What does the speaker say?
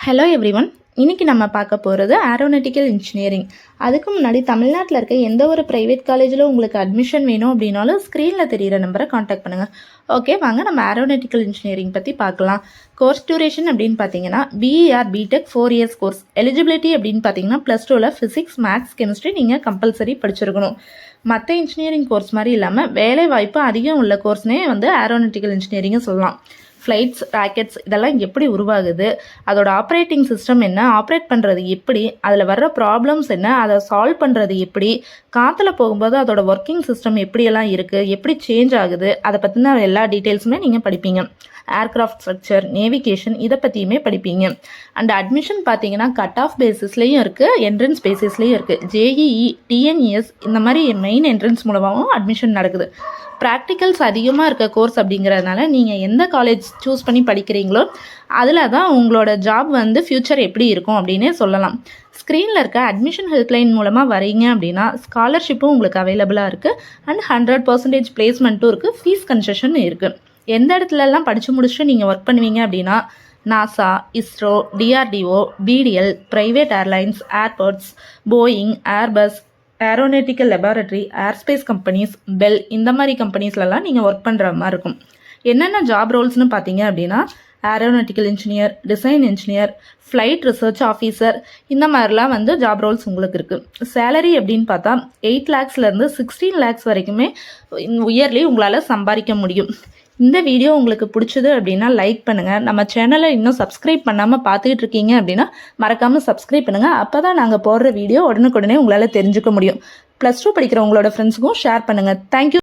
Hello everyone. இன்றைக்கி நம்ம பார்க்க போகிறது ஏரோநாட்டிக்கல் இன்ஜினியரிங். அதுக்கு முன்னாடி தமிழ்நாட்டில் இருக்க எந்த ஒரு ப்ரைவேட் காலேஜில் உங்களுக்கு அட்மிஷன் வேணும் அப்படின்னாலும் ஸ்க்ரீனில் தெரிகிற நம்பரை காண்டாக்ட் பண்ணுங்கள். ஓகே, வாங்க நம்ம ஏரோநாட்டிக்கல் இன்ஜினியரிங் பற்றி பார்க்கலாம். கோர்ஸ் டியூரேஷன் அப்படின்னு பார்த்தீங்கன்னா BE or BTech 4 years course. Eligibility அப்படின்னு பார்த்தீங்கன்னா +2ல் ஃபிசிக்ஸ், மேத்ஸ், கெமிஸ்ட்ரி நீங்கள் கம்பல்சரி படிச்சிருக்கணும். மற்ற இன்ஜினியரிங் கோர்ஸ் மாதிரி இல்லாமல் வேலை வாய்ப்பு அதிகம் உள்ள கோர்ஸ்னே ஏரோநாட்டிக்கல் இன்ஜினியரிங்கை சொல்லலாம். ஃப்ளைட்ஸ், ராக்கெட்ஸ் இதெல்லாம் எப்படி உருவாகுது, அதோட ஆப்ரேட்டிங் சிஸ்டம் என்ன, ஆப்ரேட் பண்ணுறது எப்படி, அதில் வர்ற ப்ராப்ளம்ஸ் என்ன, அதை சால்வ் பண்ணுறது எப்படி, காற்றுல போகும்போது அதோட ஒர்க்கிங் சிஸ்டம் எப்படியெல்லாம் இருக்குது, எப்படி சேஞ்ச் ஆகுது, அதை பற்றின எல்லா டீட்டெயில்ஸுமே நீங்கள் படிப்பீங்க. ஏர்க்ராஃப்ட் ஸ்ட்ரக்சர், நேவிகேஷன் இதை பற்றியுமே படிப்பீங்க. அண்ட் அட்மிஷன் பார்த்தீங்கன்னா கட் ஆஃப் பேசிஸ்லேயும் இருக்குது, என்ட்ரன்ஸ் பேசிஸ்லேயும் இருக்குது. ஜேஇஇ, டிஎன்இஎஸ் இந்த மாதிரி மெயின் என்ட்ரன்ஸ் மூலமாகவும் அட்மிஷன் நடக்குது. ப்ராக்டிக்கல்ஸ் அதிகமாக இருக்க கோர்ஸ் அப்படிங்கிறதுனால நீங்கள் எந்த காலேஜ் சூஸ் பண்ணி படிக்கிறீங்களோ அதில் தான் உங்களோட ஜாப் ஃப்யூச்சர் எப்படி இருக்கும் அப்படின்னே சொல்லலாம். ஸ்க்ரீனில் இருக்க அட்மிஷன் ஹெல்ப்லைன் மூலமாக வரீங்க அப்படின்னா ஸ்காலர்ஷிப்பும் உங்களுக்கு அவைலபிளாக இருக்குது. அண்ட் 100% பிளேஸ்மெண்ட்டும் இருக்குது. ஃபீஸ் கன்செஷன் இருக்குது. எந்த இடத்துலலாம் படித்து முடிச்சுட்டு நீங்கள் ஒர்க் பண்ணுவீங்க அப்படின்னா NASA, ISRO, DRDO, PDL, private airlines, airports, Boeing, Airbus, aeronautical laboratory, airspace companies, bell இந்த மாதிரி கம்பெனிஸ்லலாம் நீங்கள் ஒர்க் பண்ணுற மாதிரி இருக்கும். என்னென்ன ஜாப் ரோல்ஸ்னு பார்த்தீங்க அப்படின்னா aeronautical engineer, design engineer, flight research officer இந்த மாதிரிலாம் ஜாப் ரோல்ஸ் உங்களுக்கு இருக்குது. சேலரி அப்படின்னு பார்த்தா 8 lakhsலேருந்து 16 lakhs வரைக்குமே இயர்லி உங்களால் சம்பாதிக்க முடியும். இந்த வீடியோ உங்களுக்கு பிடிச்சது அப்படின்னா லைக் பண்ணுங்கள். நம்ம சேனலை இன்னும் சப்ஸ்கிரைப் பண்ணாமல் பார்த்துக்கிட்டு இருக்கீங்க அப்படின்னா மறக்காமல் சப்ஸ்கிரைப் பண்ணுங்கள். அப்போ தான் நாங்கள் போடுற வீடியோ உடனுக்குடனே உங்களால் தெரிஞ்சுக்க முடியும். +2 படிக்கிற உங்களோட ஃப்ரெண்ட்ஸுக்கும் ஷேர் பண்ணுங்கள். தேங்க்யூ.